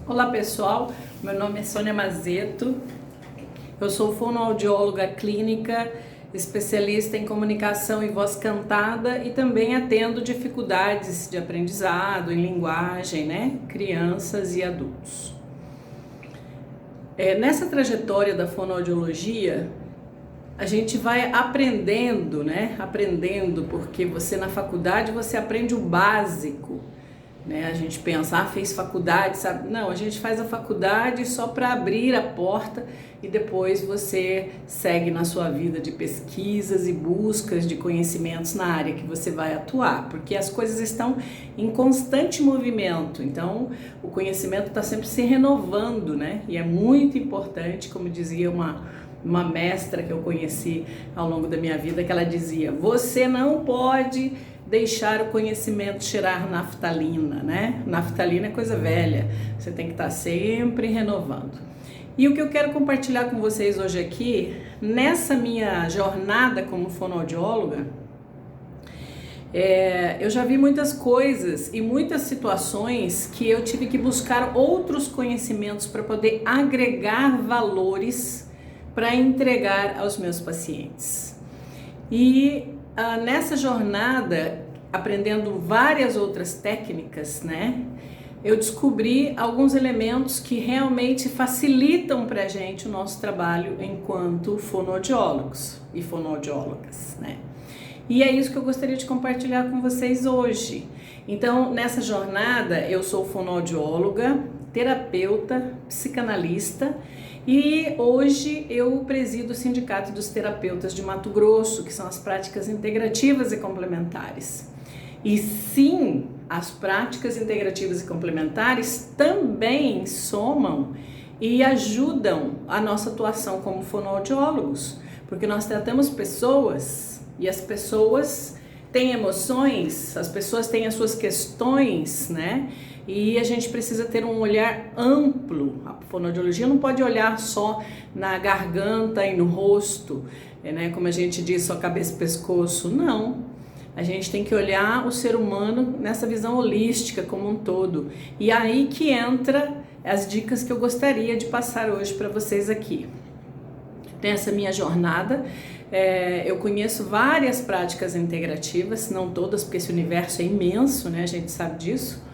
Olá pessoal, meu nome é Sônia Mazeto, eu sou fonoaudióloga clínica, especialista em comunicação e voz cantada e também atendo dificuldades de aprendizado em linguagem, crianças e adultos. Nessa trajetória da fonoaudiologia, a gente vai aprendendo, Aprendendo porque você na faculdade você aprende o básico. A gente pensa, fez faculdade, sabe? Não, a gente faz a faculdade só para abrir a porta e depois você segue na sua vida de pesquisas e buscas de conhecimentos na área que você vai atuar, porque as coisas estão em constante movimento, então o conhecimento está sempre se renovando, E é muito importante, como dizia uma mestra que eu conheci ao longo da minha vida, que ela dizia, você não pode deixar o conhecimento cheirar naftalina, Naftalina é coisa velha, você tem que estar sempre renovando. E o que eu quero compartilhar com vocês hoje aqui, nessa minha jornada como fonoaudióloga, eu já vi muitas coisas e muitas situações que eu tive que buscar outros conhecimentos para poder agregar valores para entregar aos meus pacientes. E nessa jornada, aprendendo várias outras técnicas, eu descobri alguns elementos que realmente facilitam para a gente o nosso trabalho enquanto fonoaudiólogos e fonoaudiólogas, E é isso que eu gostaria de compartilhar com vocês hoje. Então, nessa jornada, eu sou fonoaudióloga, terapeuta, psicanalista e hoje eu presido o Sindicato dos Terapeutas de Mato Grosso, que são as práticas integrativas e complementares. E sim, as práticas integrativas e complementares também somam e ajudam a nossa atuação como fonoaudiólogos, porque nós tratamos pessoas e as pessoas têm emoções, as pessoas têm as suas questões, E a gente precisa ter um olhar amplo. A fonoaudiologia não pode olhar só na garganta e no rosto, como a gente diz, só cabeça e pescoço. Não. A gente tem que olhar o ser humano nessa visão holística como um todo. E aí que entra as dicas que eu gostaria de passar hoje para vocês aqui. Nessa minha jornada, eu conheço várias práticas integrativas, não todas, porque esse universo é imenso, A gente sabe disso.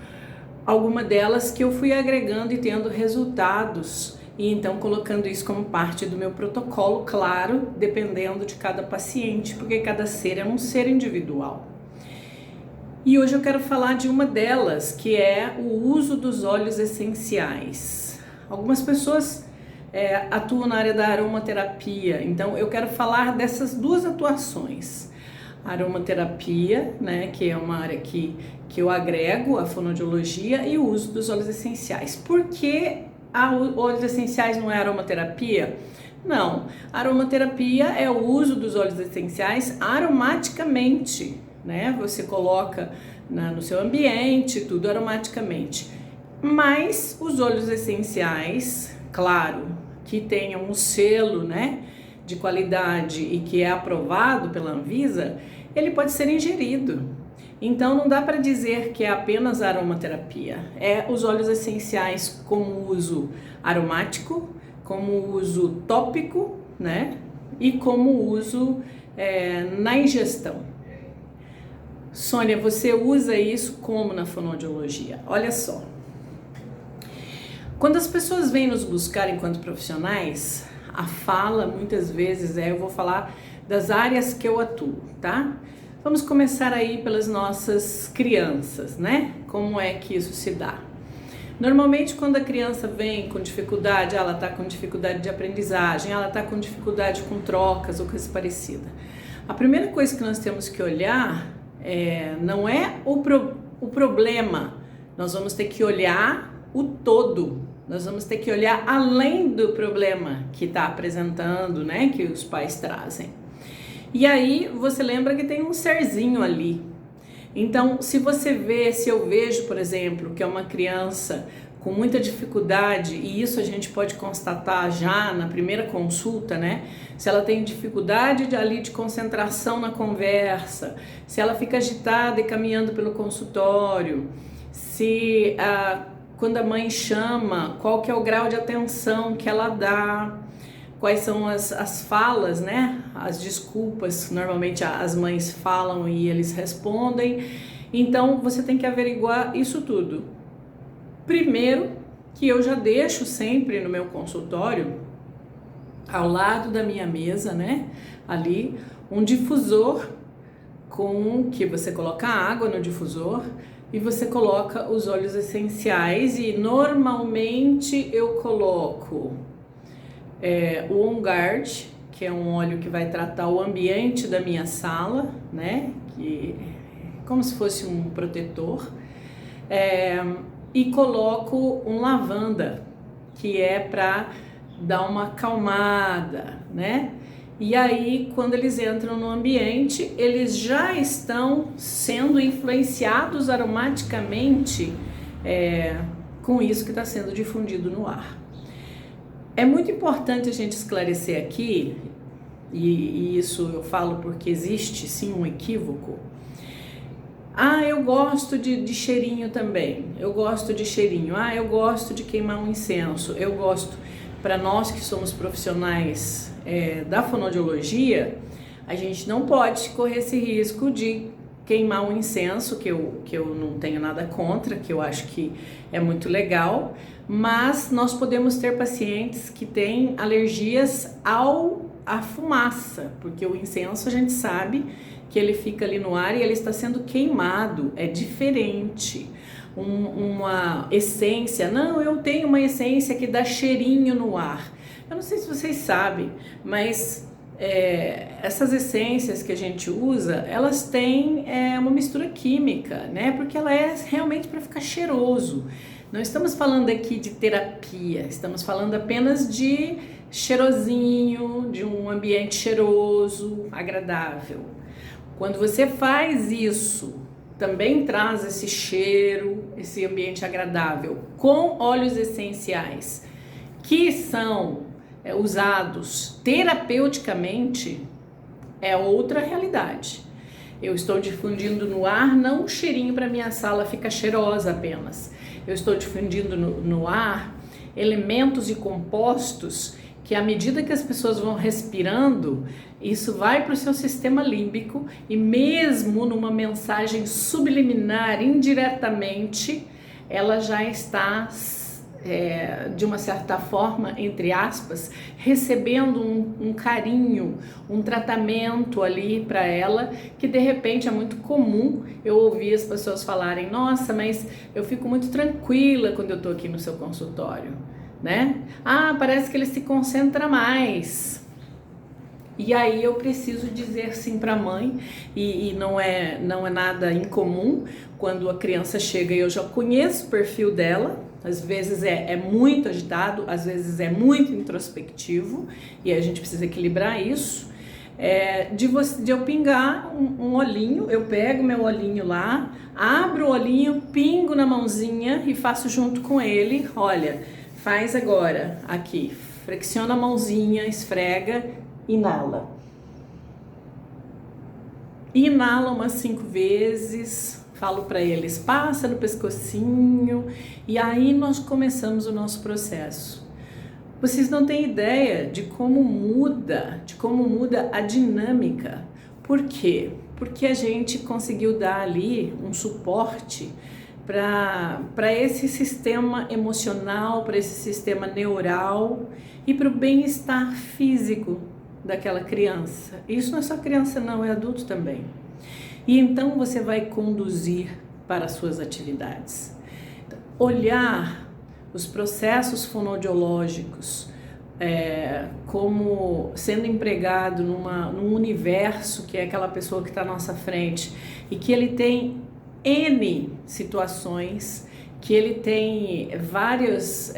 Alguma delas que eu fui agregando e tendo resultados e então colocando isso como parte do meu protocolo, claro, dependendo de cada paciente, porque cada ser é um ser individual. E hoje eu quero falar de uma delas, que é o uso dos óleos essenciais. Algumas pessoas atuam na área da aromaterapia, então eu quero falar dessas duas atuações. Aromaterapia, que é uma área que eu agrego a fonoaudiologia, e o uso dos óleos essenciais. Por que óleos essenciais não é aromaterapia? Não, aromaterapia é o uso dos óleos essenciais aromaticamente, Você coloca no seu ambiente, tudo aromaticamente. Mas os óleos essenciais, claro, que tenham um selo, de qualidade e que é aprovado pela Anvisa, ele pode ser ingerido. Então não dá para dizer que é apenas aromaterapia. É os óleos essenciais como uso aromático, como uso tópico, E como uso na ingestão. Sônia, você usa isso como na fonoaudiologia? Olha só. Quando as pessoas vêm nos buscar enquanto profissionais, a fala muitas vezes eu vou falar das áreas que eu atuo, tá? Vamos começar aí pelas nossas crianças, Como é que isso se dá? Normalmente quando a criança vem com dificuldade, ela está com dificuldade de aprendizagem, ela está com dificuldade com trocas ou coisa parecida. A primeira coisa que nós temos que olhar não é o problema, nós vamos ter que olhar o todo. Nós vamos ter que olhar além do problema que está apresentando, que os pais trazem. E aí você lembra que tem um serzinho ali. Então, se eu vejo, por exemplo, que é uma criança com muita dificuldade, e isso a gente pode constatar já na primeira consulta, Se ela tem dificuldade de concentração na conversa, se ela fica agitada e caminhando pelo consultório, se quando a mãe chama, qual que é o grau de atenção que ela dá, quais são as falas, né? As desculpas, normalmente as mães falam e eles respondem. Então você tem que averiguar isso tudo. Primeiro, que eu já deixo sempre no meu consultório, ao lado da minha mesa, né? Ali, um difusor com que você coloca água no difusor e você coloca os óleos essenciais, e normalmente eu coloco o On Guard, que é um óleo que vai tratar o ambiente da minha sala, né? Que é como se fosse um protetor. E coloco um lavanda, que é para dar uma acalmada, né? E aí, quando eles entram no ambiente, eles já estão sendo influenciados aromaticamente com isso que está sendo difundido no ar. É muito importante a gente esclarecer aqui, e isso eu falo porque existe sim um equívoco. Eu gosto de cheirinho também, eu gosto de cheirinho, eu gosto de queimar um incenso, eu gosto. Para nós que somos profissionais da fonoaudiologia, a gente não pode correr esse risco de queimar um incenso, que eu não tenho nada contra, que eu acho que é muito legal, mas nós podemos ter pacientes que têm alergias à fumaça, porque o incenso a gente sabe que ele fica ali no ar e ele está sendo queimado, é diferente. Uma essência, não, eu tenho uma essência que dá cheirinho no ar. Eu não sei se vocês sabem, mas essas essências que a gente usa, elas têm uma mistura química, né? Porque ela é realmente para ficar cheiroso. Não estamos falando aqui de terapia, estamos falando apenas de cheirosinho, de um ambiente cheiroso, agradável. Quando você faz isso, também traz esse cheiro, esse ambiente agradável com óleos essenciais que são usados terapeuticamente, é outra realidade. Eu estou difundindo no ar não um cheirinho para minha sala ficar cheirosa apenas. Eu estou difundindo no ar elementos e compostos que, à medida que as pessoas vão respirando, isso vai para o seu sistema límbico, e mesmo numa mensagem subliminar, indiretamente, ela já está, de uma certa forma, entre aspas, recebendo um carinho, um tratamento ali para ela, que de repente é muito comum eu ouvir as pessoas falarem: nossa, mas eu fico muito tranquila quando eu estou aqui no seu consultório, né? Parece que ele se concentra mais. E aí eu preciso dizer sim para a mãe, e não é nada incomum quando a criança chega e eu já conheço o perfil dela. Às vezes é muito agitado, às vezes é muito introspectivo, e a gente precisa equilibrar isso. De eu pingar um olhinho, eu pego meu olhinho lá, abro o olhinho, pingo na mãozinha e faço junto com ele. Olha, faz agora aqui, flexiona a mãozinha, esfrega, inala. Inala umas 5 vezes. Falo para eles, passa no pescocinho, e aí nós começamos o nosso processo. Vocês não têm ideia de como muda a dinâmica. Por quê? Porque a gente conseguiu dar ali um suporte para esse sistema emocional, para esse sistema neural e para o bem-estar físico daquela criança. Isso não é só criança não, é adulto também. E então você vai conduzir para as suas atividades. Olhar os processos fonoaudiológicos como sendo empregado num universo que é aquela pessoa que está à nossa frente, e que ele tem N situações, que ele tem várias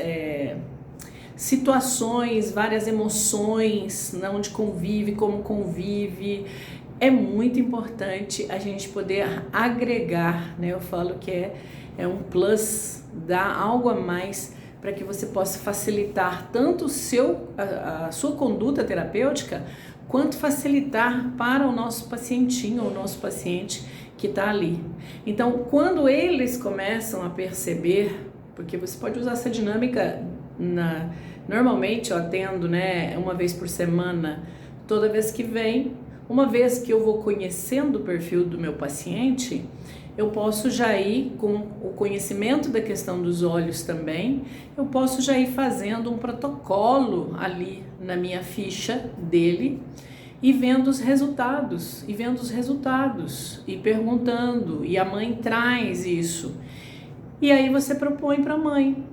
situações, várias emoções, onde convive, como convive. É muito importante a gente poder agregar, né? Eu falo que é um plus, dar algo a mais para que você possa facilitar tanto a sua conduta terapêutica, quanto facilitar para o nosso pacientinho ou o nosso paciente que está ali. Então, quando eles começam a perceber porque você pode usar essa dinâmica normalmente eu atendo, né, uma vez por semana, toda vez que vem. Uma vez que eu vou conhecendo o perfil do meu paciente, eu posso já ir com o conhecimento da questão dos olhos também, eu posso já ir fazendo um protocolo ali na minha ficha dele e vendo os resultados, e perguntando, e a mãe traz isso. E aí você propõe para a mãe.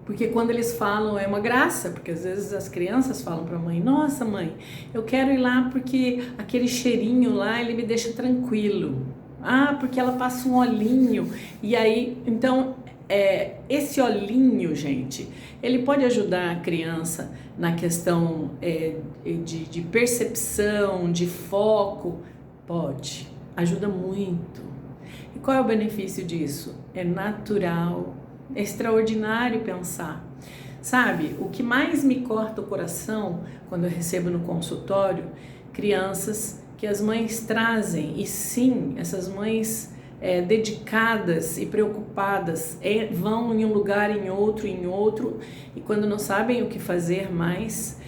Porque quando eles falam é uma graça, porque às vezes as crianças falam para a mãe: nossa mãe, eu quero ir lá porque aquele cheirinho lá ele me deixa tranquilo. Ah, porque ela passa um olhinho. E aí, então, esse olhinho, gente, ele pode ajudar a criança na questão de percepção, de foco. Pode, ajuda muito. E qual é o benefício disso? É natural. É extraordinário pensar. Sabe, o que mais me corta o coração quando eu recebo no consultório crianças que as mães trazem, e sim, essas mães dedicadas e preocupadas vão em um lugar, em outro, e quando não sabem o que fazer mais,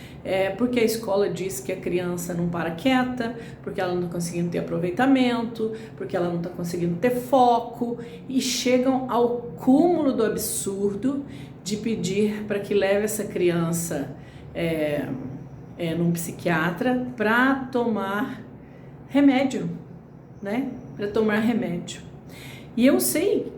porque a escola diz que a criança não para quieta, porque ela não está conseguindo ter aproveitamento, porque ela não está conseguindo ter foco, e chegam ao cúmulo do absurdo de pedir para que leve essa criança num psiquiatra para tomar remédio, né? Para tomar remédio. E eu sei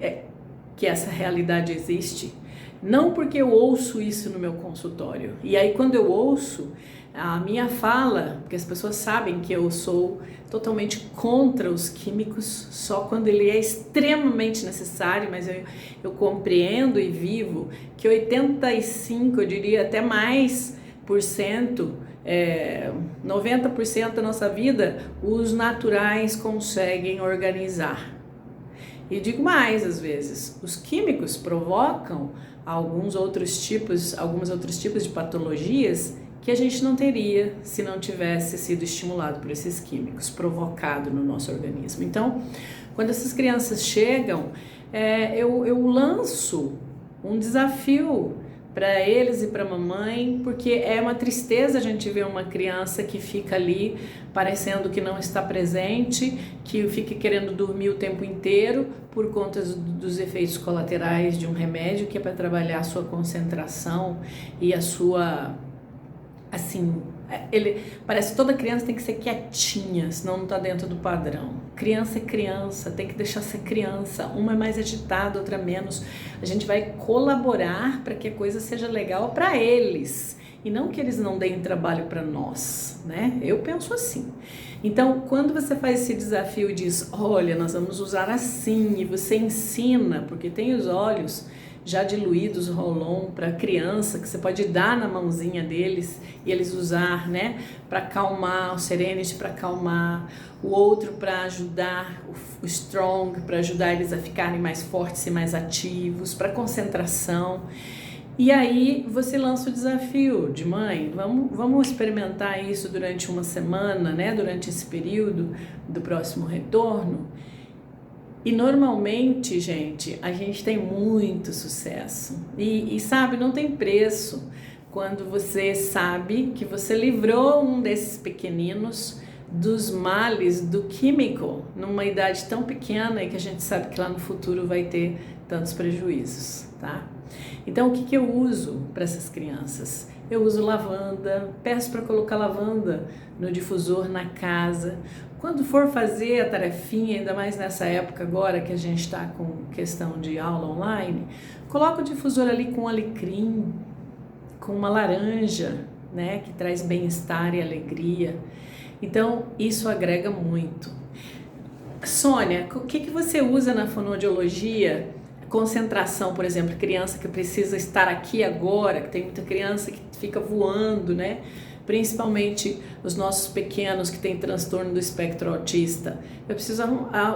que essa realidade existe, não porque eu ouço isso no meu consultório. E aí quando eu ouço, a minha fala, porque as pessoas sabem que eu sou totalmente contra os químicos, só quando ele é extremamente necessário, mas eu compreendo e vivo que 85%, eu diria até mais, 90% da nossa vida, os naturais conseguem organizar. E digo mais, às vezes, os químicos provocam alguns outros tipos de patologias que a gente não teria se não tivesse sido estimulado por esses químicos, provocado no nosso organismo. Então, quando essas crianças chegam, eu lanço um desafio para eles e para a mamãe, porque é uma tristeza a gente ver uma criança que fica ali parecendo que não está presente, que fica querendo dormir o tempo inteiro por conta dos efeitos colaterais de um remédio que é para trabalhar a sua concentração e a sua, assim, parece que toda criança tem que ser quietinha, senão não está dentro do padrão. Criança é criança, tem que deixar ser criança, uma é mais agitada, outra menos. A gente vai colaborar para que a coisa seja legal para eles e não que eles não deem trabalho para nós, né? Eu penso assim. Então, quando você faz esse desafio e diz: olha, nós vamos usar assim, e você ensina, porque tem os olhos já diluídos, Rolon, para criança, que você pode dar na mãozinha deles e eles usar, né, para acalmar, o Serenity para acalmar, o outro para ajudar, o Strong para ajudar eles a ficarem mais fortes e mais ativos, para concentração. E aí você lança o desafio de: mãe, vamos experimentar isso durante uma semana, né, durante esse período do próximo retorno. E normalmente, gente, a gente tem muito sucesso. E sabe, não tem preço quando você sabe que você livrou um desses pequeninos dos males do químico numa idade tão pequena e que a gente sabe que lá no futuro vai ter tantos prejuízos, tá? Então, o que eu uso para essas crianças? Eu uso lavanda, peço para colocar lavanda no difusor na casa. Quando for fazer a tarefinha, ainda mais nessa época agora que a gente está com questão de aula online, coloca o difusor ali com alecrim, com uma laranja, né, que traz bem-estar e alegria. Então, isso agrega muito. Sônia, o que você usa na fonoaudiologia? Concentração, por exemplo, criança que precisa estar aqui agora, que tem muita criança que fica voando, né? Principalmente os nossos pequenos que têm transtorno do espectro autista. Eu preciso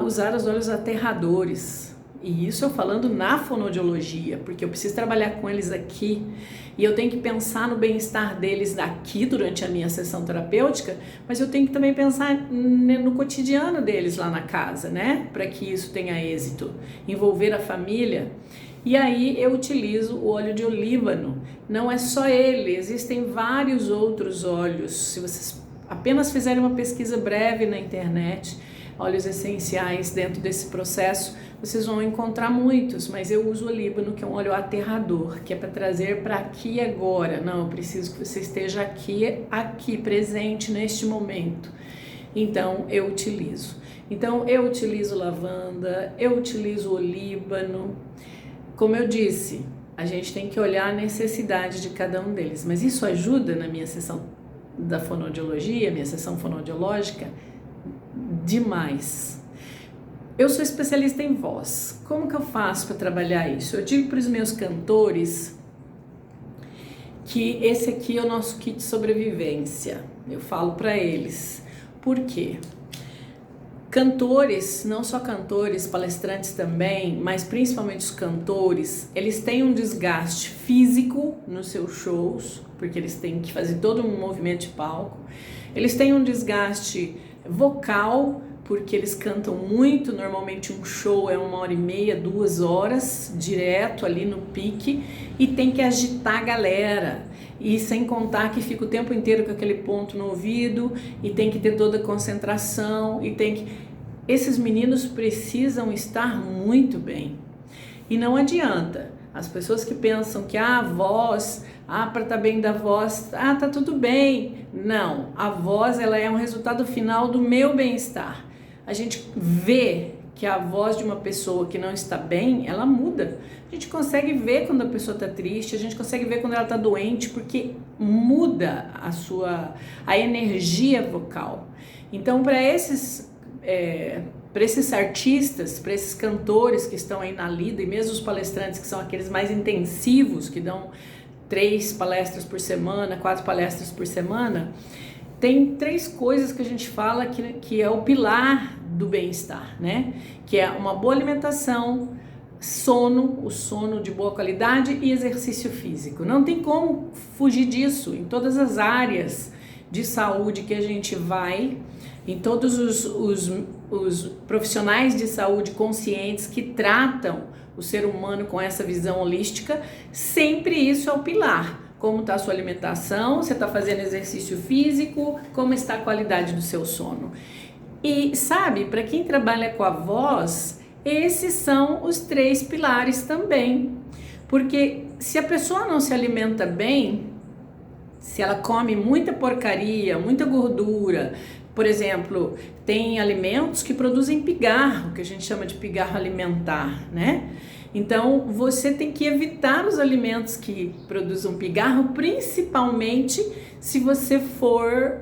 usar os olhos aterradores. E isso eu falando na fonoaudiologia, porque eu preciso trabalhar com eles aqui e eu tenho que pensar no bem-estar deles aqui durante a minha sessão terapêutica, mas eu tenho que também pensar no cotidiano deles lá na casa, né? Para que isso tenha êxito, envolver a família. E aí eu utilizo o óleo de olíbano. Não é só ele, existem vários outros óleos. Se vocês apenas fizerem uma pesquisa breve na internet, óleos essenciais dentro desse processo, vocês vão encontrar muitos, mas eu uso o olíbano, que é um óleo aterrador, que é para trazer para aqui e agora. Não, eu preciso que você esteja aqui presente neste momento. Então eu utilizo. Então eu utilizo lavanda, eu utilizo olíbano. Como eu disse, a gente tem que olhar a necessidade de cada um deles, mas isso ajuda na minha sessão da fonoaudiologia, minha sessão fonoaudiológica, demais. Eu sou especialista em voz. Como que eu faço para trabalhar isso? Eu digo para os meus cantores que esse aqui é o nosso kit de sobrevivência. Eu falo para eles. Por quê? Cantores, não só cantores, palestrantes também, mas principalmente os cantores, eles têm um desgaste físico nos seus shows, porque eles têm que fazer todo um movimento de palco. Eles têm um desgaste vocal, porque eles cantam muito. Normalmente um show é 1h30, 2 horas, direto ali no pique, e tem que agitar a galera. E sem contar que fica o tempo inteiro com aquele ponto no ouvido, e tem que ter toda a concentração, e tem que... Esses meninos precisam estar muito bem. E não adianta. As pessoas que pensam que a voz, para estar bem da voz, tá tudo bem. Não, a voz ela é um resultado final do meu bem-estar. A gente vê que a voz de uma pessoa que não está bem, ela muda. A gente consegue ver quando a pessoa está triste, a gente consegue ver quando ela está doente, porque muda a energia vocal. Então, para esses artistas, para esses cantores que estão aí na lida, e mesmo os palestrantes que são aqueles mais intensivos, que dão 3 palestras por semana, 4 palestras por semana, tem 3 coisas que a gente fala que é o pilar do bem-estar, né? Que é uma boa alimentação, sono, o sono de boa qualidade e exercício físico. Não tem como fugir disso em todas as áreas de saúde que a gente vai, em todos os profissionais de saúde conscientes que tratam o ser humano com essa visão holística, sempre isso é o pilar. Como está a sua alimentação, você está fazendo exercício físico, como está a qualidade do seu sono. E sabe, para quem trabalha com a voz, esses são os 3 pilares também. Porque se a pessoa não se alimenta bem, se ela come muita porcaria, muita gordura, por exemplo, tem alimentos que produzem pigarro, que a gente chama de pigarro alimentar, né? Então, você tem que evitar os alimentos que produzam pigarro, principalmente se você for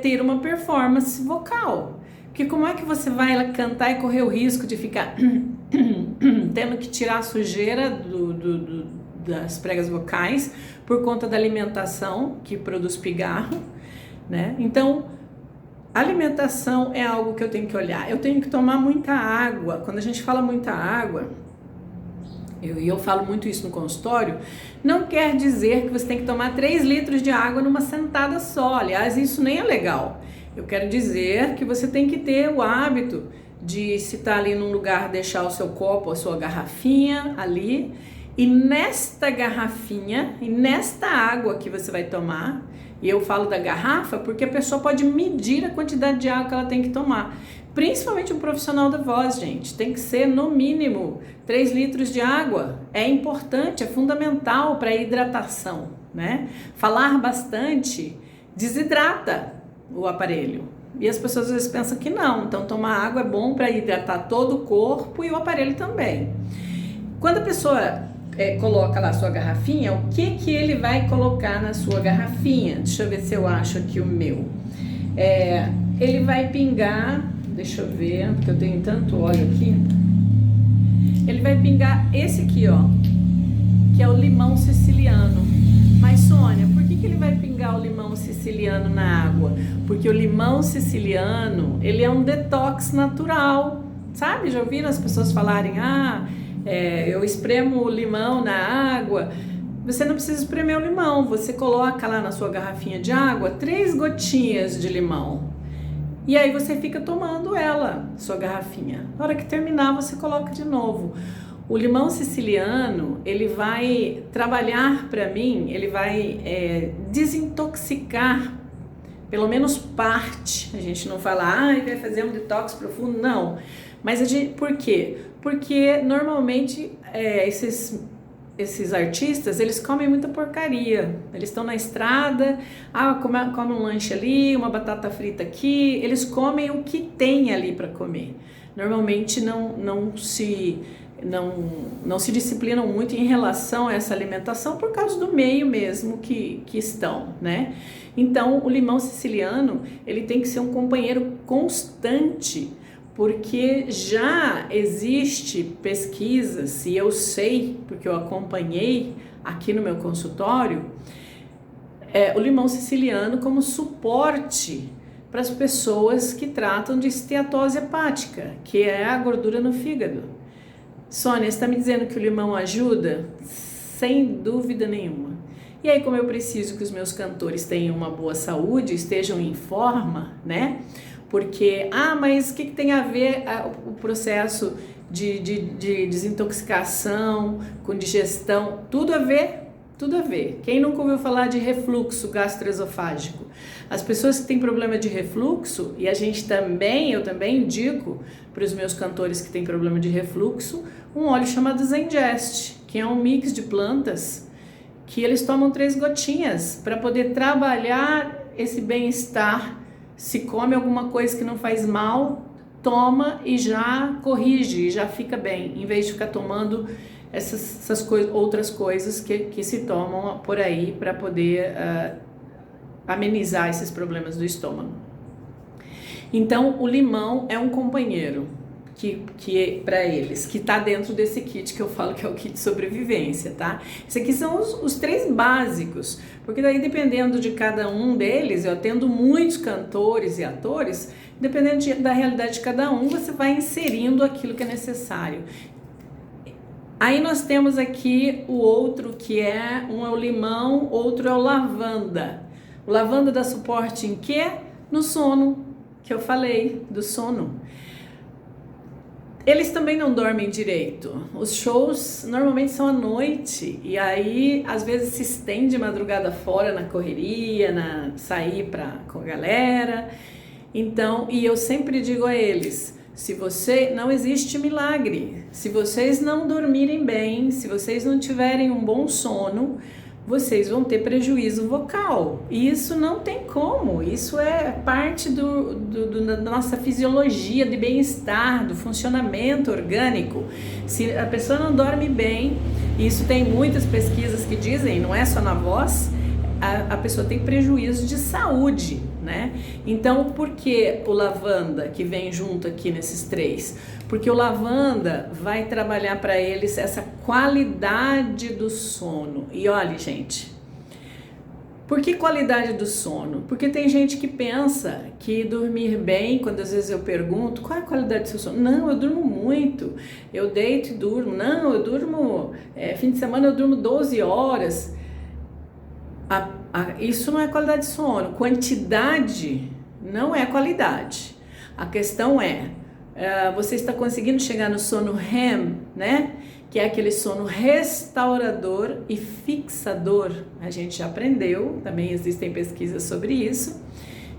ter uma performance vocal. Porque como é que você vai cantar e correr o risco de ficar tendo que tirar a sujeira das pregas vocais por conta da alimentação que produz pigarro, né? Então, alimentação é algo que eu tenho que olhar. Eu tenho que tomar muita água. Quando a gente fala muita água, eu falo muito isso no consultório, não quer dizer que você tem que tomar 3 litros de água numa sentada só. Aliás, isso nem é legal. Eu quero dizer que você tem que ter o hábito de, se está ali num lugar, deixar o seu copo, a sua garrafinha ali, e nesta garrafinha, e nesta água que você vai tomar, e eu falo da garrafa porque a pessoa pode medir a quantidade de água que ela tem que tomar. Principalmente um profissional da voz, gente, tem que ser no mínimo 3 litros de água. É importante, é fundamental para a hidratação, né? Falar bastante desidrata o aparelho. E as pessoas às vezes pensam que não, então tomar água é bom para hidratar todo o corpo e o aparelho também. Quando a pessoa coloca lá a sua garrafinha, o que ele vai colocar na sua garrafinha? Deixa eu ver se eu acho aqui o meu. Ele vai pingar, deixa eu ver, porque eu tenho tanto óleo aqui. Ele vai pingar esse aqui, ó, que é o limão siciliano. Mas, Sônia, por que ele vai pingar o limão siciliano na água? Porque o limão siciliano, ele é um detox natural, sabe? Já ouviram as pessoas falarem, eu espremo o limão na água. Você não precisa espremer o limão, você coloca lá na sua garrafinha de água 3 gotinhas de limão. E aí você fica tomando sua garrafinha. Na hora que terminar, você coloca de novo. O limão siciliano, ele vai trabalhar para mim, ele vai desintoxicar pelo menos parte. A gente não fala, vai fazer um detox profundo, não. Mas por quê? Porque normalmente esses artistas, eles comem muita porcaria. Eles estão na estrada, come um lanche ali, uma batata frita aqui, eles comem o que tem ali para comer. Normalmente não se disciplinam muito em relação a essa alimentação por causa do meio mesmo que estão, né? Então, o limão siciliano, ele tem que ser um companheiro constante, porque já existe pesquisas, e eu sei, porque eu acompanhei aqui no meu consultório, o limão siciliano como suporte para as pessoas que tratam de esteatose hepática, que é a gordura no fígado. Sônia, você está me dizendo que o limão ajuda? Sem dúvida nenhuma. E aí, como eu preciso que os meus cantores tenham uma boa saúde, estejam em forma, né? Porque, mas o que tem a ver o processo de desintoxicação com digestão? Tudo a ver, tudo a ver. Quem nunca ouviu falar de refluxo gastroesofágico? As pessoas que têm problema de refluxo, e eu também indico para os meus cantores que têm problema de refluxo, um óleo chamado Zengest, que é um mix de plantas que eles tomam 3 gotinhas para poder trabalhar esse bem-estar. Se come alguma coisa que não faz mal, toma e já corrige, já fica bem, em vez de ficar tomando essas outras coisas que se tomam por aí para poder amenizar esses problemas do estômago. Então, o limão é um companheiro que para eles, que está dentro desse kit que eu falo que é o kit sobrevivência, tá? Esses aqui são os 3 básicos, porque daí dependendo de cada um deles, eu atendo muitos cantores e atores, dependendo da realidade de cada um, você vai inserindo aquilo que é necessário. Aí nós temos aqui o outro que um é o limão, outro é o lavanda. O lavanda dá suporte em quê? No sono, que eu falei, do sono. Eles também não dormem direito. Os shows normalmente são à noite e aí às vezes se estende madrugada fora na correria, sair com a galera. Então, e eu sempre digo a eles, não existe milagre. Se vocês não dormirem bem, se vocês não tiverem um bom sono, vocês vão ter prejuízo vocal. E isso não tem como, isso é parte da nossa fisiologia de bem-estar, do funcionamento orgânico. Se a pessoa não dorme bem, e isso tem muitas pesquisas que dizem, não é só na voz, a pessoa tem prejuízo de saúde, né? Então, por que o lavanda, que vem junto aqui nesses 3? Porque o lavanda vai trabalhar para eles essa qualidade do sono. E olha, gente, por que qualidade do sono? Porque tem gente que pensa que dormir bem, quando às vezes eu pergunto, qual é a qualidade do seu sono? Não, eu durmo muito, eu deito e durmo. Não, eu durmo, fim de semana eu durmo 12 horas. Isso não é qualidade de sono. Quantidade não é qualidade. A questão você está conseguindo chegar no sono REM, né? Que é aquele sono restaurador e fixador. A gente já aprendeu, também existem pesquisas sobre isso,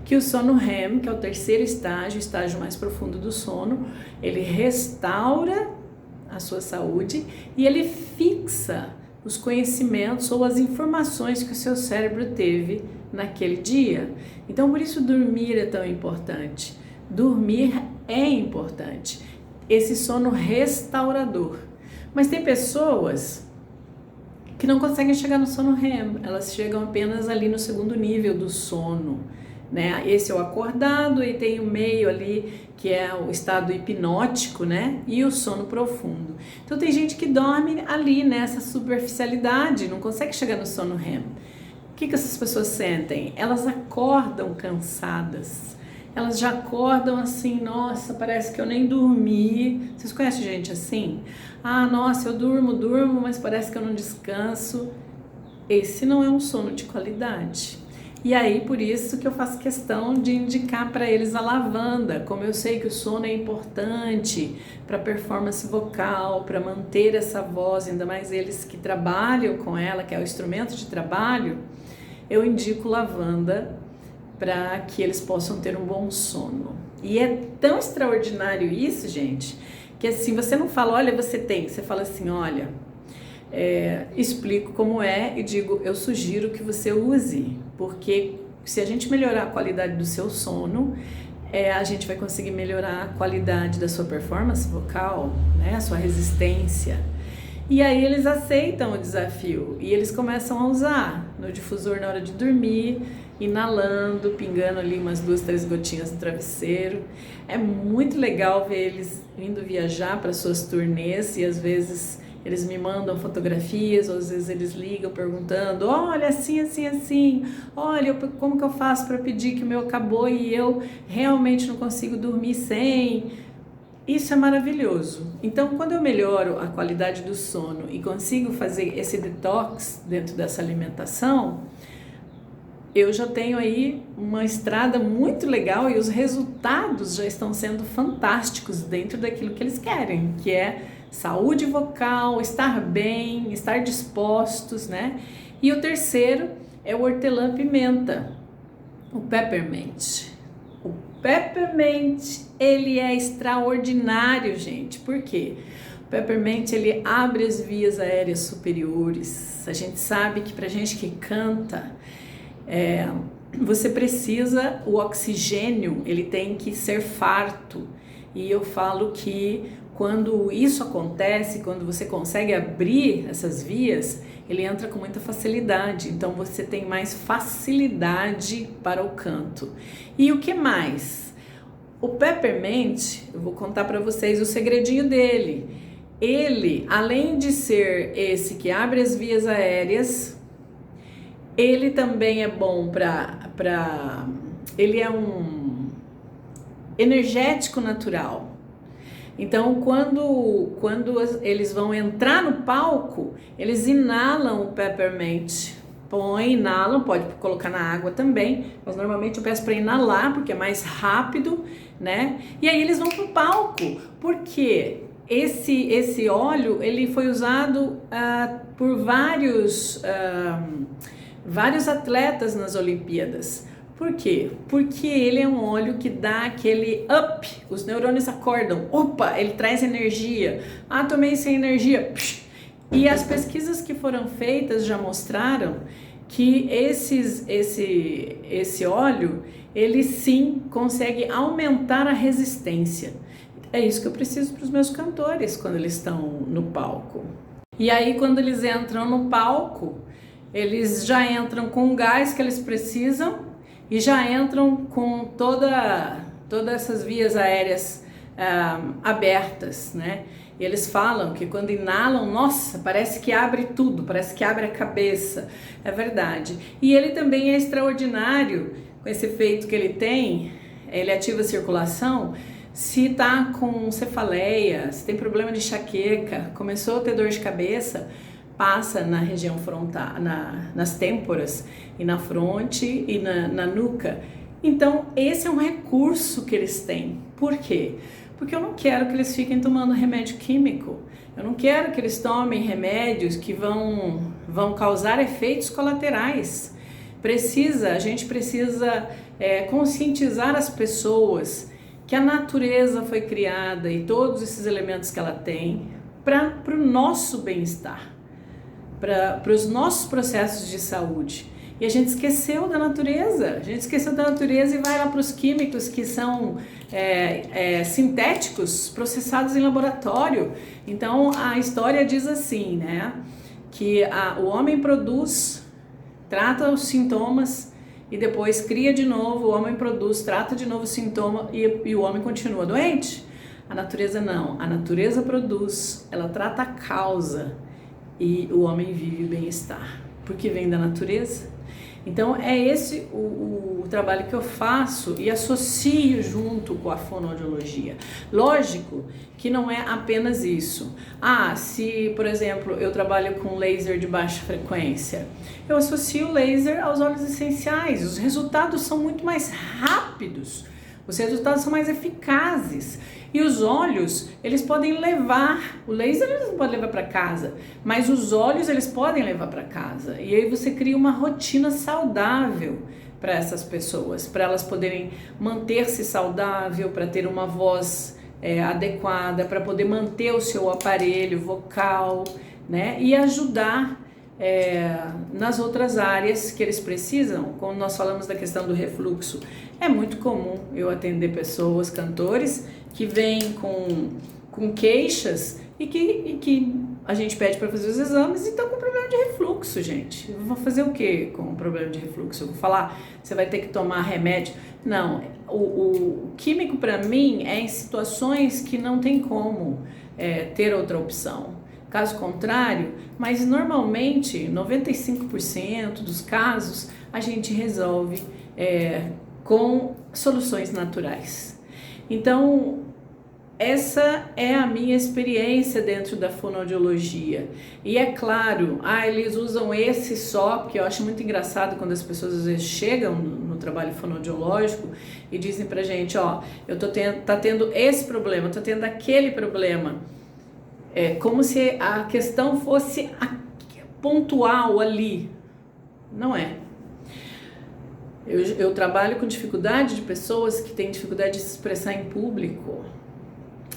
que o sono REM, que é o 3º estágio, o estágio mais profundo do sono, ele restaura a sua saúde e ele fixa os conhecimentos ou as informações que o seu cérebro teve naquele dia. Então, por isso dormir é tão importante. Dormir é importante. Esse sono restaurador. Mas tem pessoas que não conseguem chegar no sono REM. Elas chegam apenas ali no 2º nível do sono, né? Esse é o acordado e tem o meio ali que é o estado hipnótico, né? E o sono profundo. Então tem gente que dorme ali nessa superficialidade, não consegue chegar no sono REM. O que essas pessoas sentem? Elas acordam cansadas. Elas já acordam assim, nossa, parece que eu nem dormi. Vocês conhecem gente assim? Nossa, eu durmo, mas parece que eu não descanso. Esse não é um sono de qualidade. E aí, por isso que eu faço questão de indicar para eles a lavanda, como eu sei que o sono é importante para performance vocal, para manter essa voz, ainda mais eles que trabalham com ela, que é o instrumento de trabalho, eu indico lavanda para que eles possam ter um bom sono. E é tão extraordinário isso, gente, que assim, você não fala, olha, você fala assim, olha, explico como é e digo, eu sugiro que você use, porque se a gente melhorar a qualidade do seu sono, a gente vai conseguir melhorar a qualidade da sua performance vocal, né, a sua resistência. E aí eles aceitam o desafio e eles começam a usar no difusor na hora de dormir, inalando, pingando ali umas 2, 3 gotinhas no travesseiro. É muito legal ver eles indo viajar para suas turnês e às vezes eles me mandam fotografias, ou às vezes eles ligam perguntando, olha, assim, assim, assim, olha, como que eu faço para pedir que o meu acabou e eu realmente não consigo dormir sem? Isso é maravilhoso. Então, quando eu melhoro a qualidade do sono e consigo fazer esse detox dentro dessa alimentação, eu já tenho aí uma estrada muito legal e os resultados já estão sendo fantásticos dentro daquilo que eles querem, que é saúde vocal, estar bem, estar dispostos, né? E o terceiro é o hortelã-pimenta, o peppermint. O peppermint, ele é extraordinário, gente. Por quê? O peppermint, ele abre as vias aéreas superiores. A gente sabe que pra gente que canta, você precisa, o oxigênio, ele tem que ser farto. E eu falo que quando isso acontece, quando você consegue abrir essas vias, ele entra com muita facilidade, então você tem mais facilidade para o canto. E o que mais? O peppermint, eu vou contar para vocês o segredinho dele. Ele, além de ser esse que abre as vias aéreas, ele também é bom ele é um energético natural. Então, quando eles vão entrar no palco, eles inalam o peppermint. Inalam, pode colocar na água também, mas normalmente eu peço para inalar, porque é mais rápido, né? E aí eles vão pro palco, porque esse óleo, ele foi usado por vários atletas nas Olimpíadas. Por quê? Porque ele é um óleo que dá aquele up, os neurônios acordam, opa, ele traz energia, tomei sem energia, psh. E as pesquisas que foram feitas já mostraram que esse óleo, ele sim consegue aumentar a resistência. É isso que eu preciso para os meus cantores quando eles estão no palco. E aí quando eles entram no palco, eles já entram com o gás que eles precisam, e já entram com todas essas vias aéreas abertas, né? E eles falam que quando inalam, nossa, parece que abre tudo, parece que abre a cabeça. É verdade. E ele também é extraordinário com esse efeito que ele tem, ele ativa a circulação. Se tá com cefaleia, se tem problema de enxaqueca, começou a ter dor de cabeça, passa na região frontal, nas têmporas e na fronte e na nuca. Então esse é um recurso que eles têm. Por quê? Porque eu não quero que eles fiquem tomando remédio químico. Eu não quero que eles tomem remédios que vão causar efeitos colaterais. A gente precisa conscientizar as pessoas que a natureza foi criada e todos esses elementos que ela tem para o nosso bem-estar, para os nossos processos de saúde. E a gente esqueceu da natureza, e vai lá para os químicos que são sintéticos, processados em laboratório. Então a história diz assim, né, que o homem produz, trata os sintomas e depois cria de novo, o homem produz, trata de novo o sintoma e o homem continua doente. A natureza não, a natureza produz, ela trata a causa e o homem vive o bem-estar, porque vem da natureza. Então é esse o trabalho que eu faço e associo junto com a fonoaudiologia. Lógico que não é apenas isso. Se, por exemplo, eu trabalho com laser de baixa frequência, eu associo o laser aos óleos essenciais. Os resultados são muito mais rápidos, os resultados são mais eficazes. E os óleos, eles podem levar, o laser eles não podem levar para casa, mas os óleos eles podem levar para casa. E aí você cria uma rotina saudável para essas pessoas, para elas poderem manter-se saudável, para ter uma voz adequada, para poder manter o seu aparelho vocal, né? E ajudar nas outras áreas que eles precisam. Quando nós falamos da questão do refluxo, é muito comum eu atender pessoas, cantores, que vêm com queixas e que a gente pede para fazer os exames e estão com problema de refluxo, gente. Eu vou fazer o que com o problema de refluxo? Eu vou falar, você vai ter que tomar remédio? Não, o químico para mim é em situações que não tem como ter outra opção. Caso contrário, mas normalmente 95% dos casos a gente resolve com soluções naturais. Então, essa é a minha experiência dentro da fonoaudiologia. E é claro, eles usam esse só, porque eu acho muito engraçado quando as pessoas às vezes chegam no trabalho fonoaudiológico e dizem pra gente, eu tá tendo esse problema, tô tendo aquele problema. É como se a questão fosse pontual ali. Não é. Eu trabalho com dificuldade de pessoas que têm dificuldade de se expressar em público.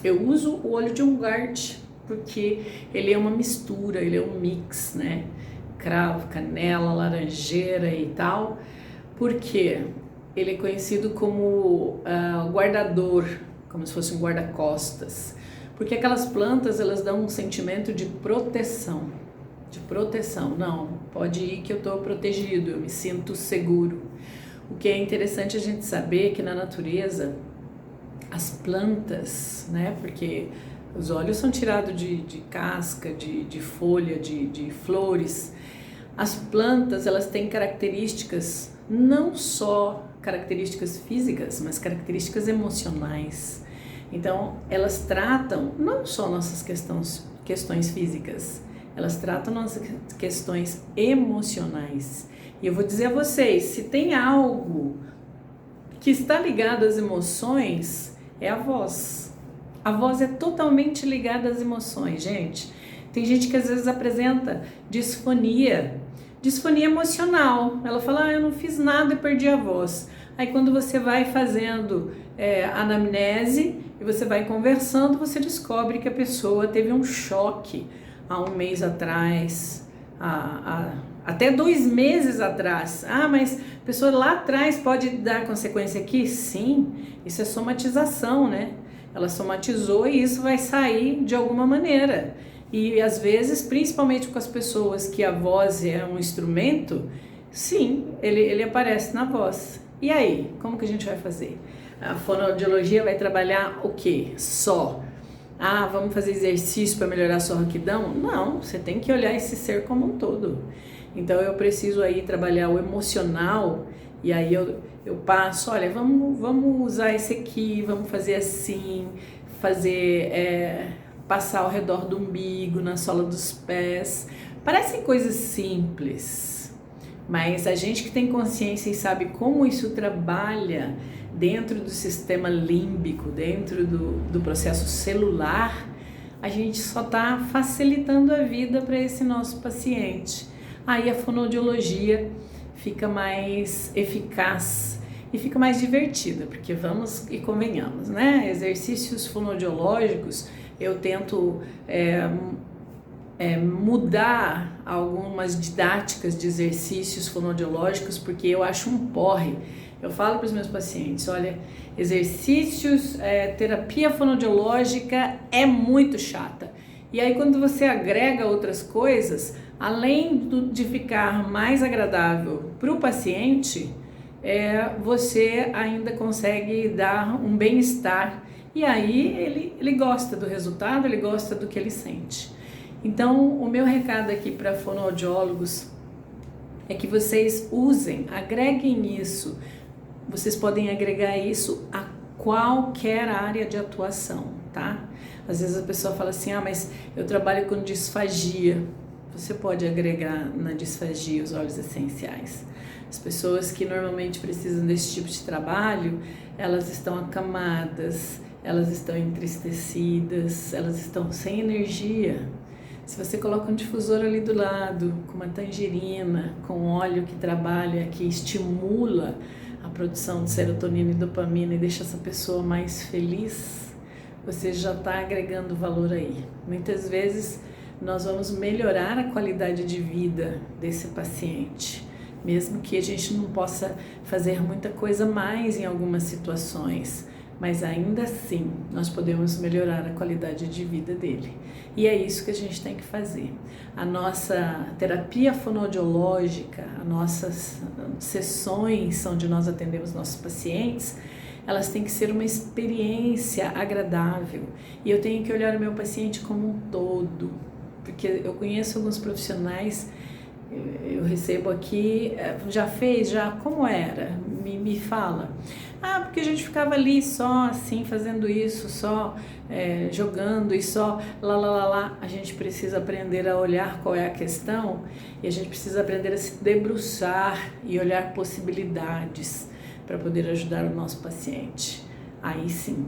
Eu uso o óleo de Ungart porque ele é uma mistura, ele é um mix, né? Cravo, canela, laranjeira e tal. Porque ele é conhecido como guardador, como se fosse um guarda-costas. Porque aquelas plantas, elas dão um sentimento de proteção. Não, pode ir que eu estou protegido, eu me sinto seguro. O que é interessante a gente saber que na natureza, as plantas, né, porque os óleos são tirados de casca, de folha, de flores. As plantas, elas têm características, não só características físicas, mas características emocionais. Então, elas tratam não só nossas questões físicas, elas tratam nossas questões emocionais. E eu vou dizer a vocês, se tem algo que está ligado às emoções, é a voz. A voz é totalmente ligada às emoções, gente. Tem gente que às vezes apresenta disfonia emocional. Ela fala, eu não fiz nada e perdi a voz. Aí quando você vai fazendo anamnese e você vai conversando, você descobre que a pessoa teve um choque há um mês atrás, até 2 meses atrás. Mas a pessoa lá atrás pode dar consequência aqui? Sim, isso é somatização, né? Ela somatizou e isso vai sair de alguma maneira. E às vezes, principalmente com as pessoas que a voz é um instrumento, sim, ele aparece na voz. E aí, como que a gente vai fazer? A fonoaudiologia vai trabalhar o quê? Só. Vamos fazer exercício para melhorar a sua rouquidão? Não, você tem que olhar esse ser como um todo. Então eu preciso aí trabalhar o emocional e aí eu passo, olha, vamos usar esse aqui, vamos fazer assim, passar ao redor do umbigo, na sola dos pés. Parecem coisas simples, mas a gente que tem consciência e sabe como isso trabalha dentro do sistema límbico, dentro do processo celular, a gente só está facilitando a vida para esse nosso paciente. Aí a fonoaudiologia fica mais eficaz e fica mais divertida, porque vamos e convenhamos, né? Exercícios fonoaudiológicos, eu tento mudar algumas didáticas de exercícios fonoaudiológicos, porque eu acho um porre. Eu falo para os meus pacientes, olha, exercícios, terapia fonoaudiológica é muito chata. E aí quando você agrega outras coisas, além de ficar mais agradável para o paciente, você ainda consegue dar um bem-estar. E aí ele gosta do resultado, ele gosta do que ele sente. Então, o meu recado aqui para fonoaudiólogos é que vocês usem, agreguem isso. Vocês podem agregar isso a qualquer área de atuação, tá? Às vezes a pessoa fala assim, mas eu trabalho com disfagia. Você pode agregar na disfagia os óleos essenciais. As pessoas que normalmente precisam desse tipo de trabalho, elas estão acamadas, elas estão entristecidas, elas estão sem energia. Se você coloca um difusor ali do lado, com uma tangerina, com óleo que trabalha, que estimula a produção de serotonina e dopamina e deixa essa pessoa mais feliz, você já está agregando valor aí. Muitas vezes nós vamos melhorar a qualidade de vida desse paciente, mesmo que a gente não possa fazer muita coisa mais em algumas situações, mas ainda assim nós podemos melhorar a qualidade de vida dele. E é isso que a gente tem que fazer. A nossa terapia fonoaudiológica, as nossas sessões onde nós atendemos nossos pacientes, elas têm que ser uma experiência agradável. E eu tenho que olhar o meu paciente como um todo, porque eu conheço alguns profissionais, eu recebo aqui, como era? Me fala. Porque a gente ficava ali só assim, fazendo isso, só jogando e só lá. A gente precisa aprender a olhar qual é a questão e a gente precisa aprender a se debruçar e olhar possibilidades para poder ajudar o nosso paciente. Aí sim,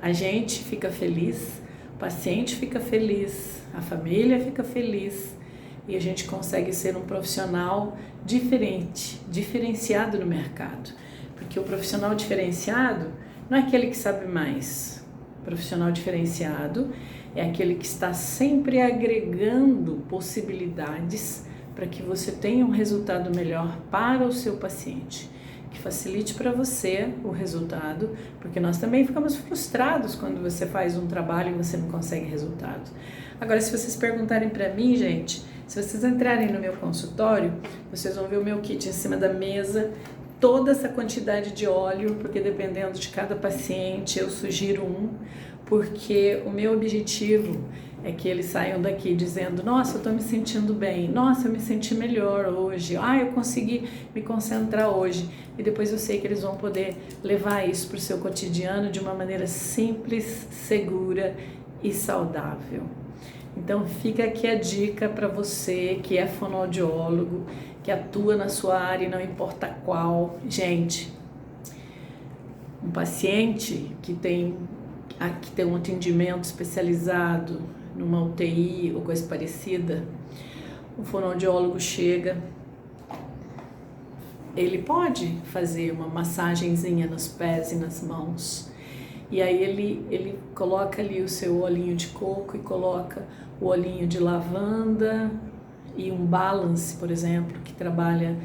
a gente fica feliz, o paciente fica feliz, a família fica feliz e a gente consegue ser um profissional diferenciado no mercado. Porque o profissional diferenciado não é aquele que sabe mais. O profissional diferenciado é aquele que está sempre agregando possibilidades para que você tenha um resultado melhor para o seu paciente, que facilite para você o resultado, porque nós também ficamos frustrados quando você faz um trabalho e você não consegue resultado. Agora, se vocês perguntarem para mim, gente, se vocês entrarem no meu consultório, vocês vão ver o meu kit em cima da mesa, toda essa quantidade de óleo, porque dependendo de cada paciente eu sugiro um, porque o meu objetivo é que eles saiam daqui dizendo, nossa, eu estou me sentindo bem, nossa, eu me senti melhor hoje, eu consegui me concentrar hoje, e depois eu sei que eles vão poder levar isso para o seu cotidiano de uma maneira simples, segura e saudável. Então fica aqui a dica para você que é fonoaudiólogo, que atua na sua área e não importa qual. Gente, um paciente que tem um atendimento especializado numa UTI ou coisa parecida, o fonoaudiólogo chega, ele pode fazer uma massagenzinha nos pés e nas mãos, e aí ele coloca ali o seu olhinho de coco e coloca o olhinho de lavanda e um balance, por exemplo, que trabalha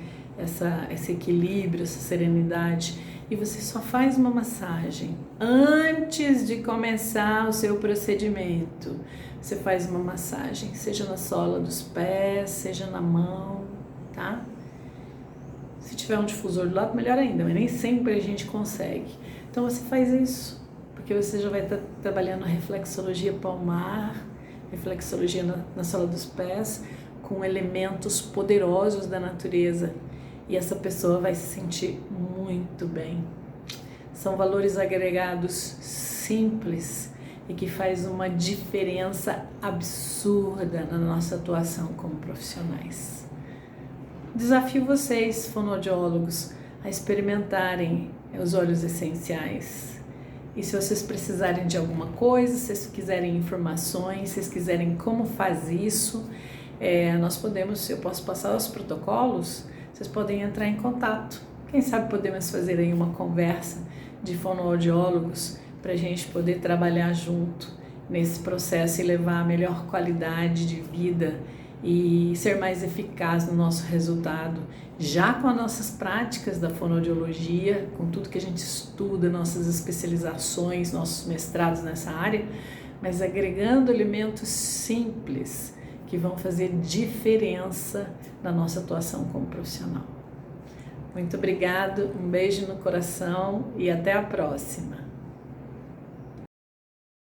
esse equilíbrio, essa serenidade, e você só faz uma massagem antes de começar o seu procedimento. Você faz uma massagem, seja na sola dos pés, seja na mão, tá? Se tiver um difusor do lado, melhor ainda, mas nem sempre a gente consegue. Então você faz isso, porque você já vai estar trabalhando a reflexologia palmar, reflexologia na sola dos pés, com elementos poderosos da natureza, e essa pessoa vai se sentir muito bem. São valores agregados simples e que faz uma diferença absurda na nossa atuação como profissionais. Desafio vocês, fonoaudiólogos, a experimentarem os óleos essenciais. E se vocês precisarem de alguma coisa, se vocês quiserem informações, se vocês quiserem como faz isso, eu posso passar os protocolos, vocês podem entrar em contato. Quem sabe podemos fazer aí uma conversa de fonoaudiólogos para a gente poder trabalhar junto nesse processo e levar a melhor qualidade de vida e ser mais eficaz no nosso resultado, já com as nossas práticas da fonoaudiologia, com tudo que a gente estuda, nossas especializações, nossos mestrados nessa área, mas agregando elementos simples que vão fazer diferença na nossa atuação como profissional. Muito obrigado, um beijo no coração e até a próxima!